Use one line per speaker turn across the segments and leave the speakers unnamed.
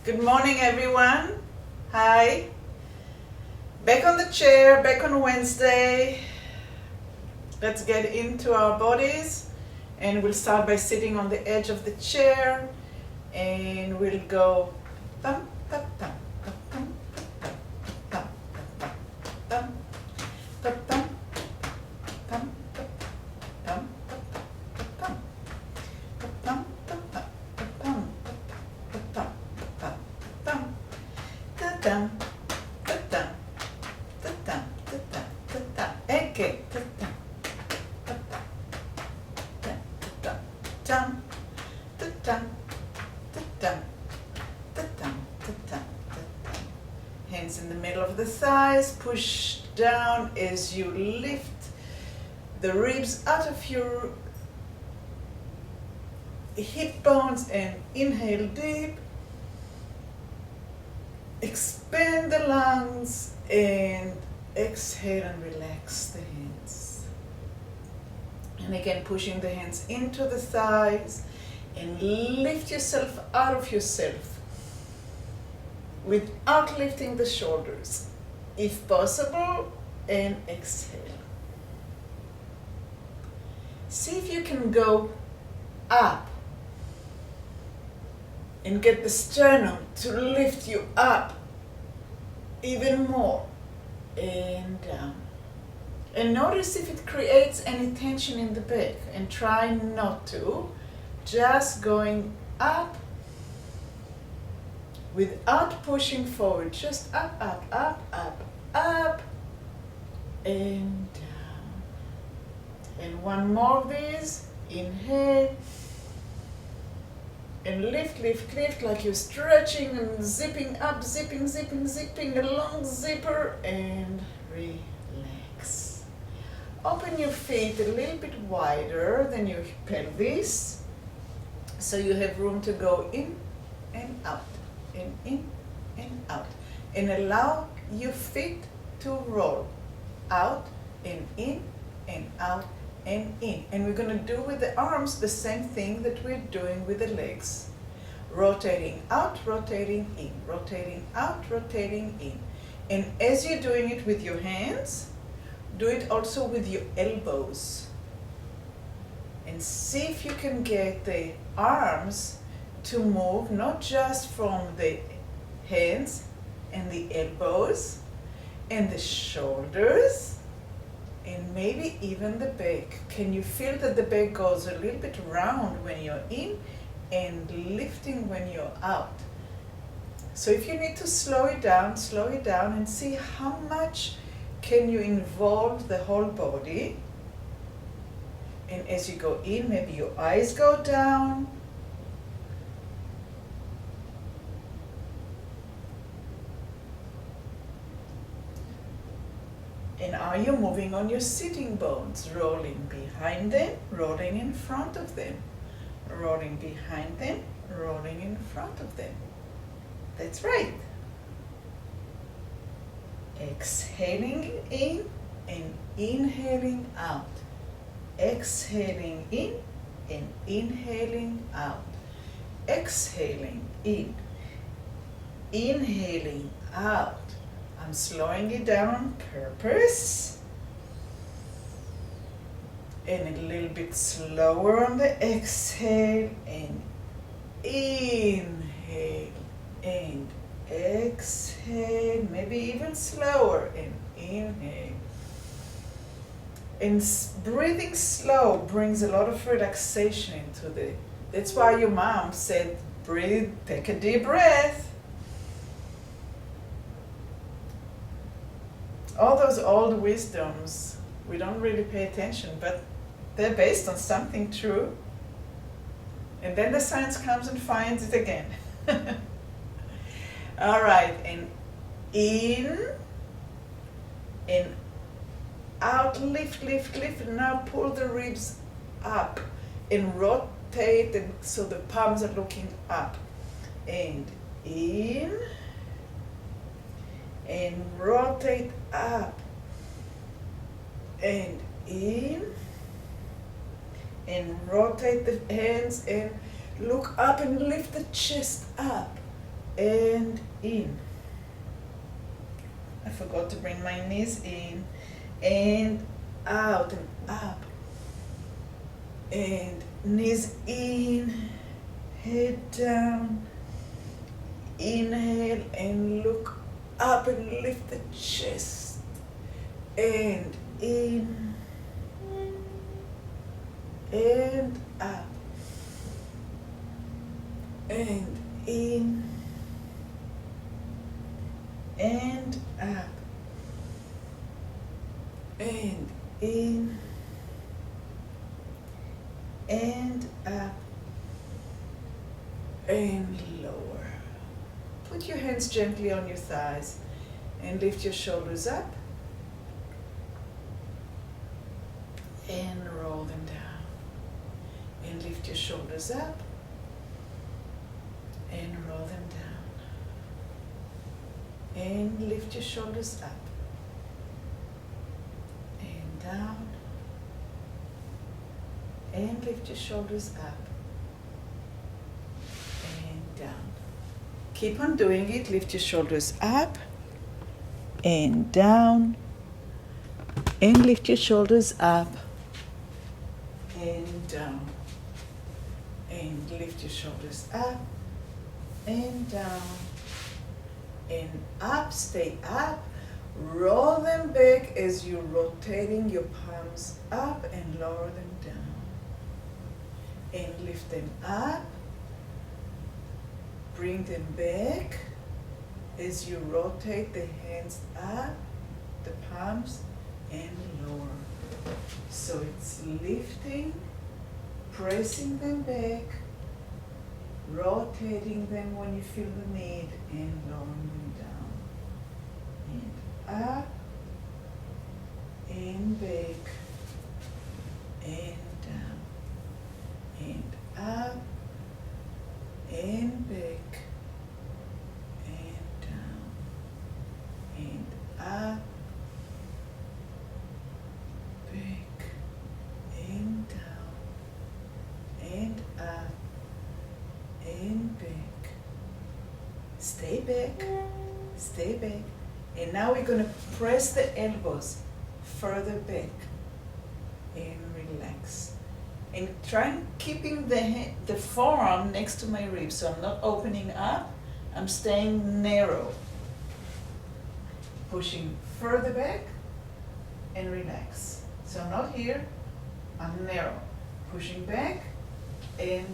Good morning, everyone. Hi. Back on the chair, back on Wednesday. Let's get into our bodies. And we'll start by sitting on the edge of the chair. And we'll go thump, thump, thump, thump, thump, thump, thump, thump, thump, thump, thump, thump, thump, thump, Dum, da dum, da dum, da dum, da dum. Okay. Da dum, da dum, da dum, da dum, da dum, da dum, da dum, da dum. Hands in the middle of the thighs. Push down as you lift the ribs out of your hip bones and inhale deep. Expand the lungs and exhale and relax the hands. And again, pushing the hands into the thighs and lift yourself out of yourself without lifting the shoulders, if possible, and exhale. See if you can go up and get the sternum to lift you up even more and down. And notice if it creates any tension in the back, and try not to. Just going up without pushing forward. Just up, up, up, up, up, and down. And one more of these. Inhale. And lift, lift, lift, like you're stretching and zipping up, zipping, zipping, zipping, a long zipper, and relax. Open your feet a little bit wider than your pelvis, so you have room to go in and out, and in and out. And allow your feet to roll out and in and out and in. And we're going to do with the arms the same thing that we're doing with the legs. Rotating out, rotating in, rotating out, rotating in. And as you're doing it with your hands, do it also with your elbows. And see if you can get the arms to move not just from the hands and the elbows and the shoulders, and maybe even the back. Can you feel that the back goes a little bit round when you're in and lifting when you're out? So if you need to slow it down and see how much can you involve the whole body. And as you go in, maybe your eyes go down. And are you moving on your sitting bones? Rolling behind them, rolling in front of them. Rolling behind them, rolling in front of them. That's right. Exhaling in and inhaling out. Exhaling in and inhaling out. Exhaling in, inhaling out. I'm slowing it down on purpose. And a little bit slower on the exhale, and inhale and exhale, maybe even slower, and inhale. And breathing slow brings a lot of relaxation into that's why your mom said, breathe, take a deep breath. All those old wisdoms, we don't really pay attention, but they're based on something true. And then the science comes and finds it again. All right, and in and out, lift, lift, lift, and now pull the ribs up and rotate, and so the palms are looking up. And in and rotate up and in and rotate the hands and look up and lift the chest up and in. I forgot to bring my knees in, and out and up, and knees in, head down, inhale and look up and lift the chest, and in, and up, and in, and up, and in, and up, and lower. Put your hands gently on your thighs and lift your shoulders up and roll them down, and lift your shoulders up and roll them down, and lift your shoulders up and down, and lift your shoulders up and down. Keep on doing it. Lift your shoulders up and down, and lift your shoulders up and down, and lift your shoulders up and down and up. Stay up. Roll them back as you're rotating your palms up, and lower them down, and lift them up. Bring them back as you rotate the hands up, the palms, and lower. So it's lifting, pressing them back, rotating them when you feel the need, and lowering them down. And up, and back, and down, and up, and back, and down, and up, back, and down, and up, and back. Stay back, stay back. And now we're going to press the elbows further back and relax. And try keeping the forearm next to my ribs, so I'm not opening up, I'm staying narrow. Pushing further back and relax. So I'm not here, I'm narrow. Pushing back and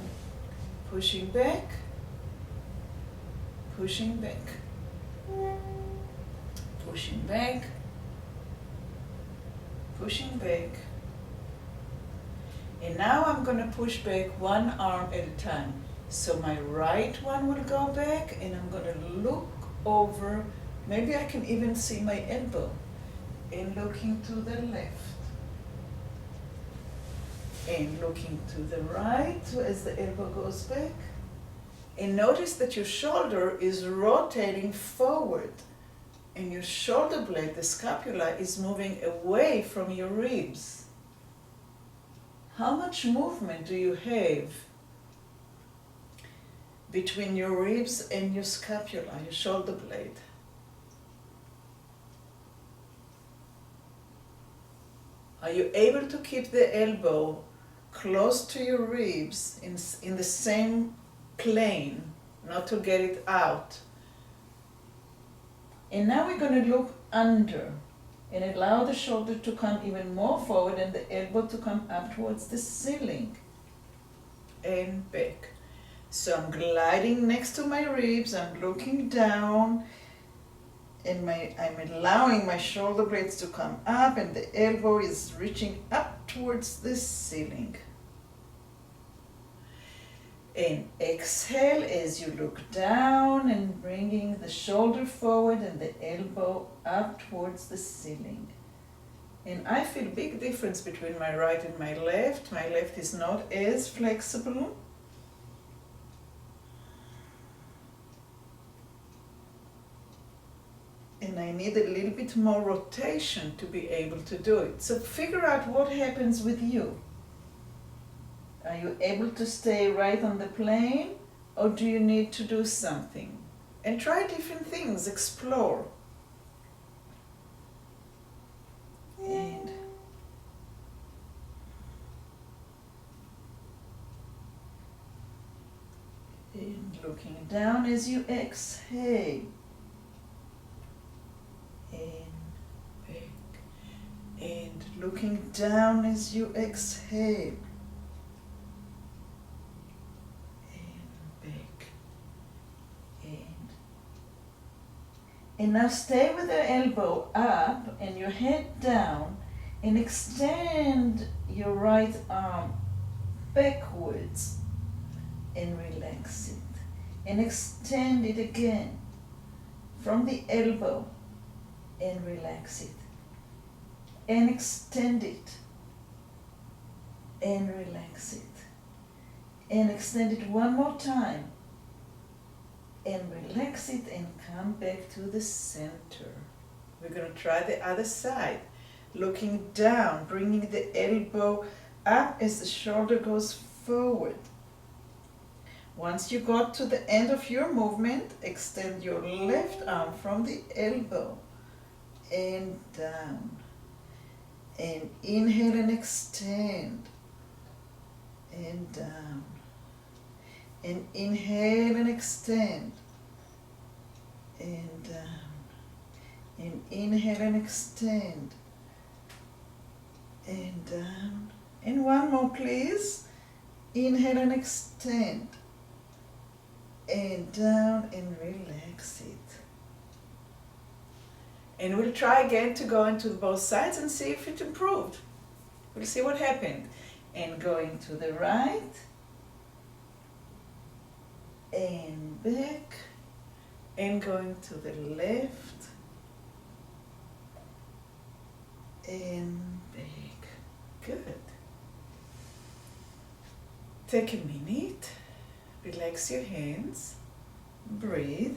pushing back, pushing back, pushing back, pushing back. And now I'm going to push back one arm at a time. So my right one will go back, and I'm going to look over. Maybe I can even see my elbow, and looking to the left. And looking to the right as the elbow goes back. And notice that your shoulder is rotating forward, and your shoulder blade, the scapula, is moving away from your ribs. How much movement do you have between your ribs and your scapula, your shoulder blade? Are you able to keep the elbow close to your ribs in the same plane, not to get it out? And now we're going to look under and allow the shoulder to come even more forward and the elbow to come up towards the ceiling and back. So I'm gliding next to my ribs, I'm looking down, and I'm allowing my shoulder blades to come up, and the elbow is reaching up towards the ceiling. And exhale as you look down and bringing the shoulder forward and the elbow up towards the ceiling. And I feel a big difference between my right and my left. My left is not as flexible. And I need a little bit more rotation to be able to do it. So figure out what happens with you. Are you able to stay right on the plane, or do you need to do something? And try different things, explore. And looking down as you exhale. And back. And looking down as you exhale. And now stay with the elbow up and your head down and extend your right arm backwards and relax it. And extend it again from the elbow and relax it. And extend it and relax it. And extend it one more time. And relax it and come back to the center. We're going to try the other side. Looking down, bringing the elbow up as the shoulder goes forward. Once you got to the end of your movement, extend your left arm from the elbow and down. And inhale and extend. And down. And inhale and extend. And down. And inhale and extend. And down. And one more, please. Inhale and extend. And down and relax it. And we'll try again to go into both sides and see if it improved. We'll see what happened. And going to the right. And back, and going to the left, and back. Good. Take a minute, relax your hands, breathe.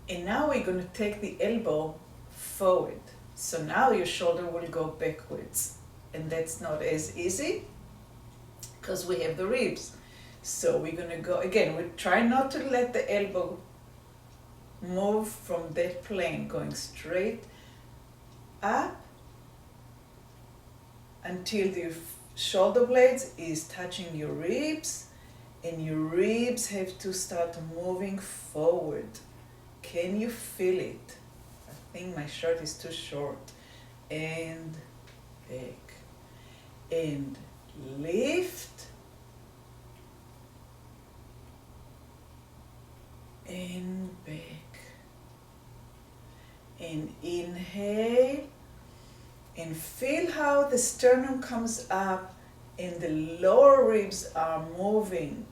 And now we're going to take the elbow forward. So now your shoulder will go backwards. And that's not as easy, because we have the ribs. So we're going to go, again, we try not to let the elbow move from that plane, going straight up until the shoulder blades is touching your ribs, and your ribs have to start moving forward. Can you feel it? I think my shirt is too short. And back. And lift. And back. And inhale. And feel how the sternum comes up and the lower ribs are moving.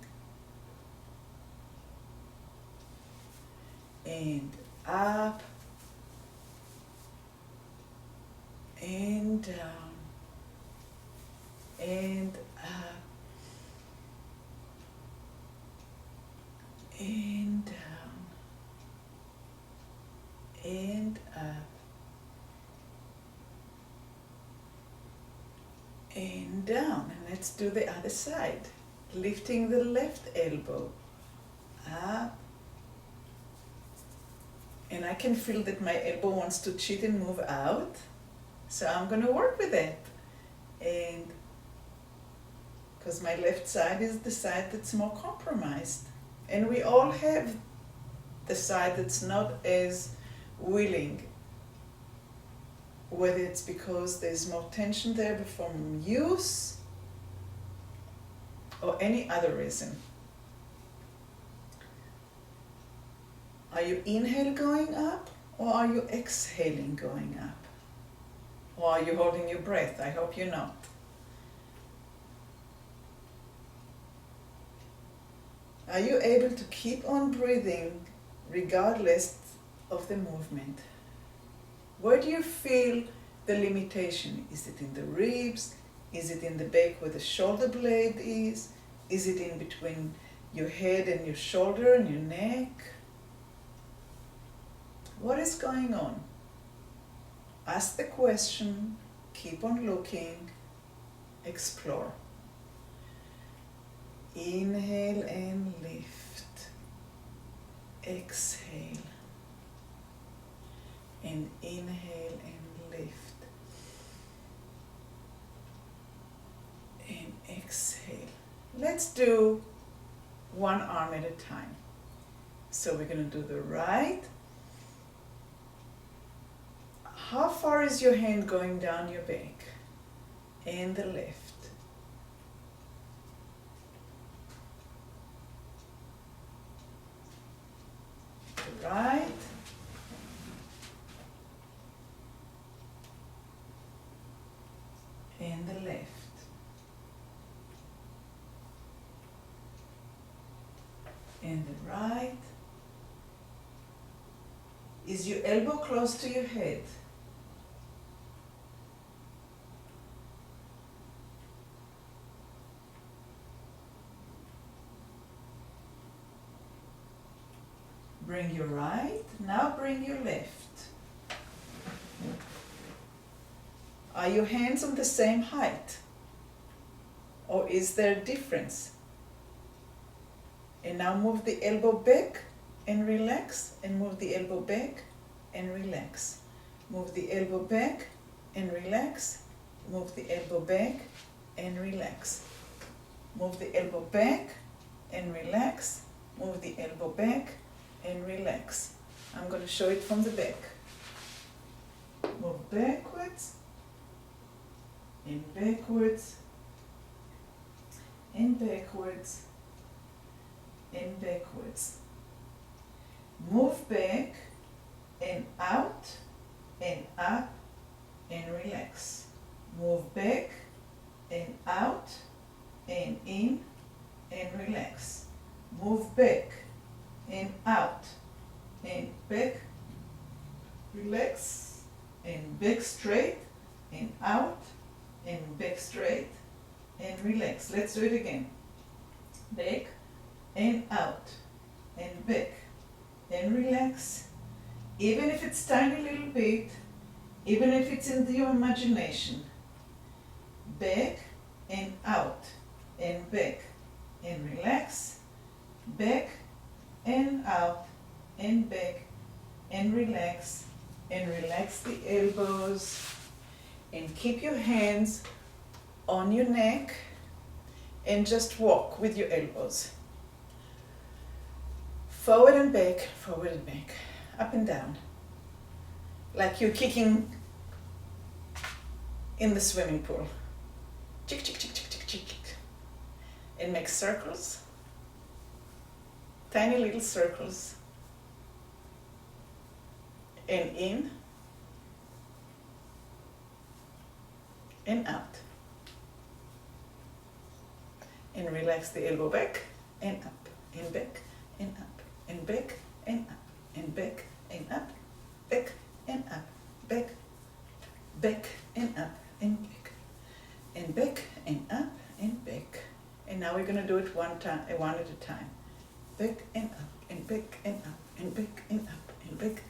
And up. And down. And up. And down. And up. And down. And let's do the other side. Lifting the left elbow up. And I can feel that my elbow wants to cheat and move out. So I'm going to work with it. And because my left side is the side that's more compromised. And we all have the side that's not as willing. Whether it's because there's more tension there from use or any other reason. Are you inhale going up, or are you exhaling going up? Or are you holding your breath? I hope you're not. Are you able to keep on breathing regardless of the movement? Where do you feel the limitation? Is it in the ribs? Is it in the back where the shoulder blade is? Is it in between your head and your shoulder and your neck? What is going on? Ask the question, keep on looking, explore. Inhale and lift. Exhale. And inhale and lift. And exhale. Let's do one arm at a time. So we're going to do the right. How far is your hand going down your back? And the left. The right. And the left. And the right. Is your elbow close to your head? Bring your right, now bring your left. Are your hands on the same height? Or is there a difference? And now move the elbow back and relax, and move the elbow back and relax. Move the elbow back and relax. Move the elbow back and relax. Move the elbow back and relax. Move the elbow back and relax. I'm going to show it from the back. Move backwards and backwards and backwards and backwards. Move back and out and up and relax. Move back and out and in and relax. Move back and out and back, relax, and back straight and out and back straight and relax. Let's do it again. Back and out and back and relax. Even if it's tiny little bit, even if it's in your imagination. Back and out and back and relax. Back and out and back and relax the elbows and keep your hands on your neck and just walk with your elbows. Forward and back, up and down. Like you're kicking in the swimming pool. Chick, chick, chick, chick, chick, chick, chick. And make circles. Tiny little circles. And in. And out. And relax the elbow back and up. And back and up. And back and up. And back and up. Back and up. Back. Back and up. And back. And back and up and back. And now we're going to do it one at a time. Back and up, and back and up, and back and up, and back,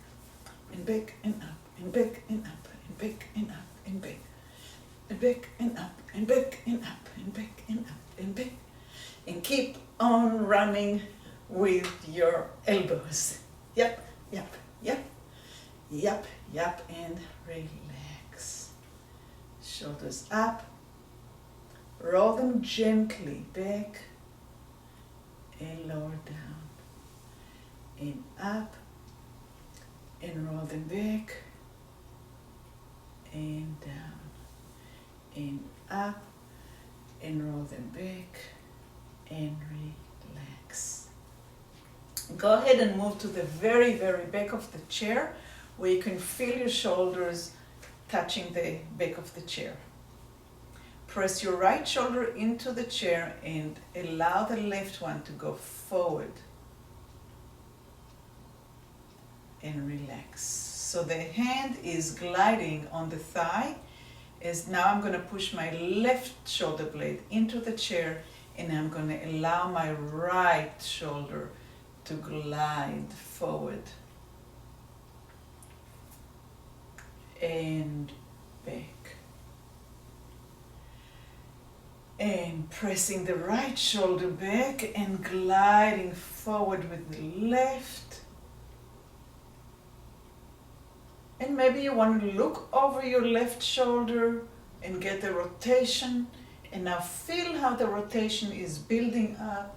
and back and up, and back and up, and back and up, and back, and back and up, and back and up, and back and up, and back. And keep on running with your elbows. Yep, yep, yep, yep, yep, and relax. Shoulders up. Roll them gently back and lower down and up and roll them back and down and up and roll them back and relax. Go ahead and move to the very, very back of the chair where you can feel your shoulders touching the back of the chair. Press your right shoulder into the chair and allow the left one to go forward. And relax. So the hand is gliding on the thigh. As now I'm going to push my left shoulder blade into the chair and I'm going to allow my right shoulder to glide forward. And back. And pressing the right shoulder back and gliding forward with the left. And maybe you want to look over your left shoulder and get a rotation. And now feel how the rotation is building up.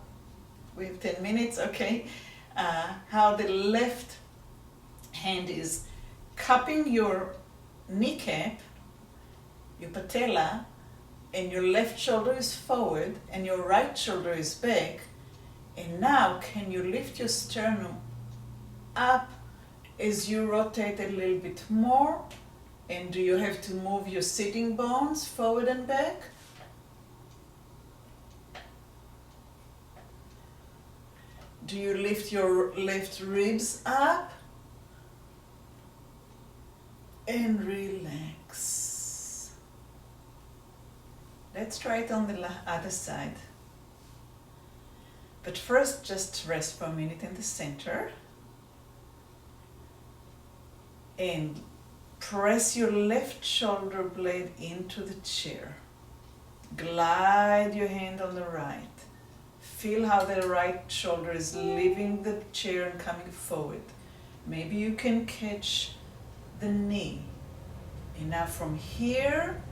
We have 10 minutes, okay? How the left hand is cupping your kneecap, your patella, and your left shoulder is forward and your right shoulder is back. And now can you lift your sternum up as you rotate a little bit more? And do you have to move your sitting bones forward and back? Do you lift your left ribs up? And relax. Let's try it on the other side. But first, just rest for a minute in the center. And press your left shoulder blade into the chair. Glide your hand on the right. Feel how the right shoulder is leaving the chair and coming forward. Maybe you can catch the knee. And now from here,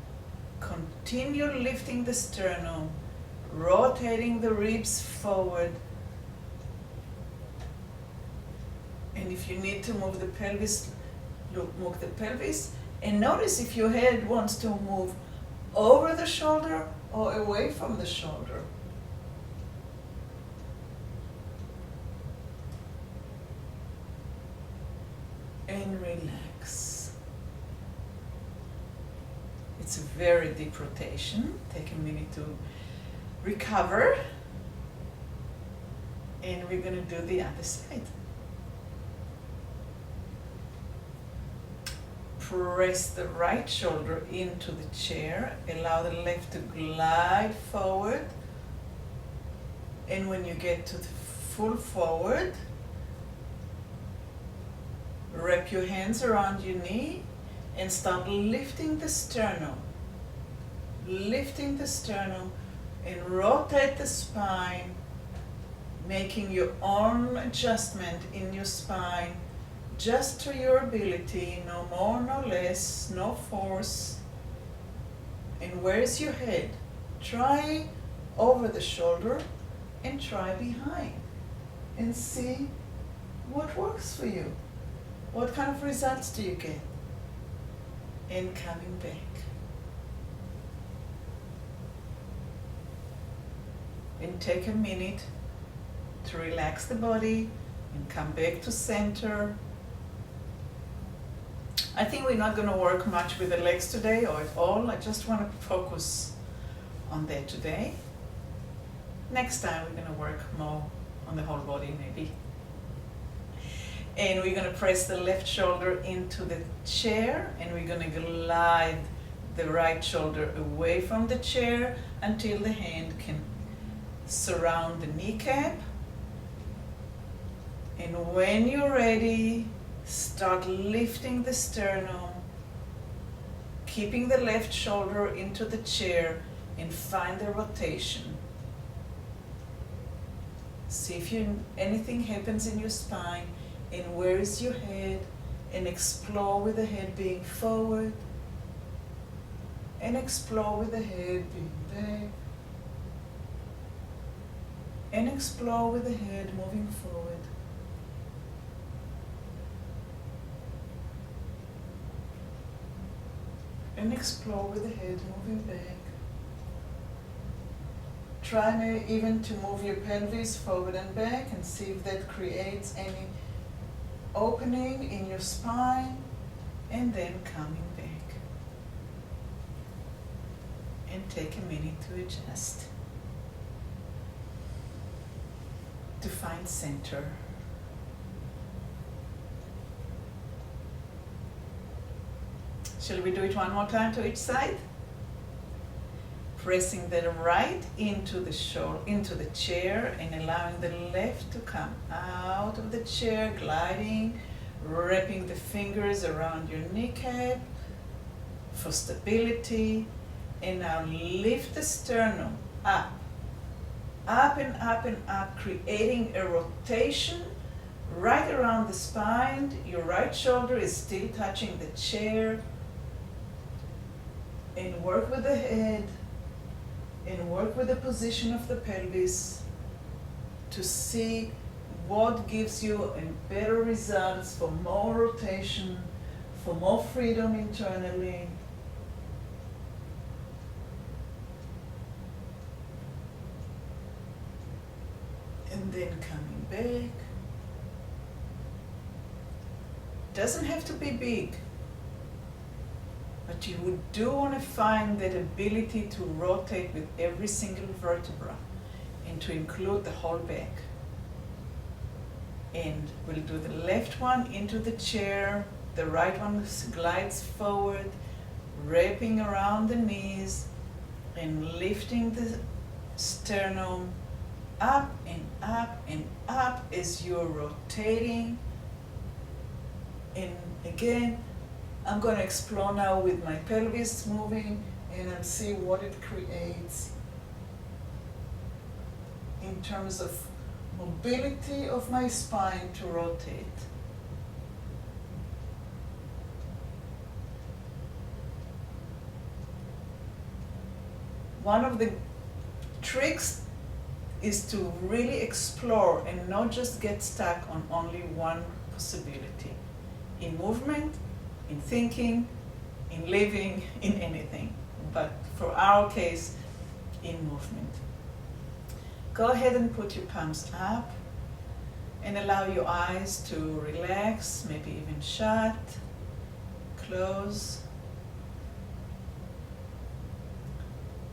continue lifting the sternum, rotating the ribs forward. And if you need to move the pelvis, move the pelvis. And notice if your head wants to move over the shoulder or away from the shoulder. And relax. It's a very deep rotation. Take a minute to recover. And we're going to do the other side. Press the right shoulder into the chair. Allow the left to glide forward. And when you get to the full forward, wrap your hands around your knee and start lifting the sternum. Lifting the sternum and rotate the spine, making your own adjustment in your spine, just to your ability, no more, no less, no force. And where's your head? Try over the shoulder and try behind and see what works for you. What kind of results do you get? And coming back. And take a minute to relax the body and come back to center. I think we're not going to work much with the legs today or at all. I just want to focus on that today. Next time we're going to work more on the whole body maybe. And we're going to press the left shoulder into the chair and we're going to glide the right shoulder away from the chair until the hand can surround the kneecap. And when you're ready, start lifting the sternum, keeping the left shoulder into the chair and find the rotation. See if anything happens in your spine and where is your head, and explore with the head being forward and explore with the head being back and explore with the head moving forward. And explore with the head moving back. Try even to move your pelvis forward and back and see if that creates any opening in your spine, and then coming back. And take a minute to adjust. To find center. Shall we do it one more time to each side? Pressing the right into the shoulder, into the chair, and allowing the left to come out of the chair, gliding, wrapping the fingers around your kneecap for stability, And now lift the sternum up, up and up and up, creating a rotation right around the spine. Your right shoulder is still touching the chair. And work with the head, and work with the position of the pelvis to see what gives you a better results for more rotation, for more freedom internally. And then coming back. Doesn't have to be big, but you do want to find that ability to rotate with every single vertebra and to include the whole back. And we'll do the left one into the chair, the right one glides forward, wrapping around the knees and lifting the sternum up and up and up as you're rotating. And again, I'm going to explore now with my pelvis moving, and I'll see what it creates in terms of mobility of my spine to rotate. One of the tricks is to really explore and not just get stuck on only one possibility. In movement, in thinking, in living, in anything. But for our case, in movement. Go ahead and put your palms up and allow your eyes to relax, maybe even shut, close.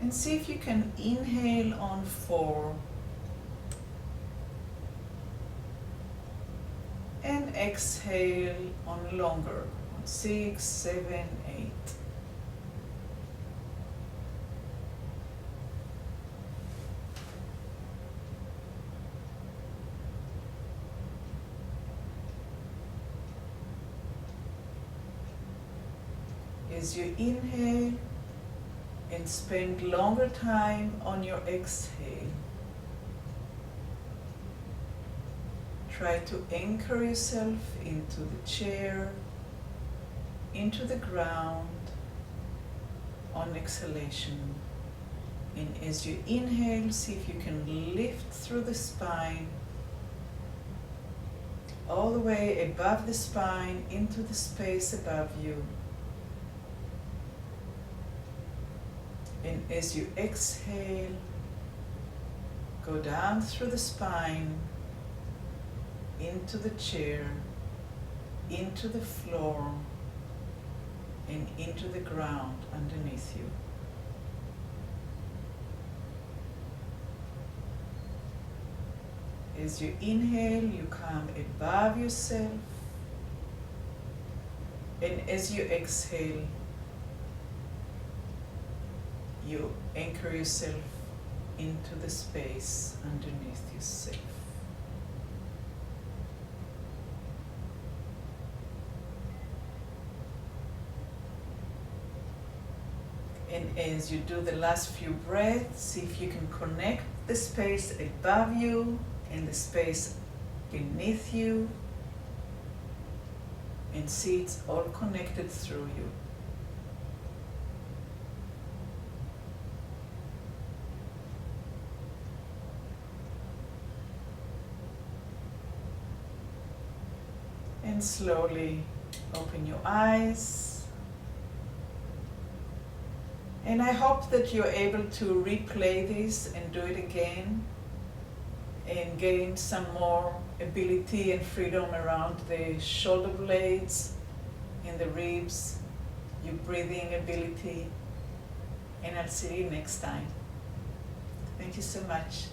And see if you can inhale on 4 and exhale on longer, on 6, 7, 8. As you inhale and spend longer time on your exhale, try to anchor yourself into the chair, into the ground on exhalation. And as you inhale, see if you can lift through the spine, all the way above the spine into the space above you. And as you exhale, go down through the spine, into the chair, into the floor, and into the ground underneath you. As you inhale, you come above yourself, and as you exhale, you anchor yourself into the space underneath yourself. And as you do the last few breaths, see if you can connect the space above you and the space beneath you, and see it's all connected through you. And slowly open your eyes. And I hope that you're able to replay this and do it again and gain some more ability and freedom around the shoulder blades and the ribs, your breathing ability. And I'll see you next time. Thank you so much.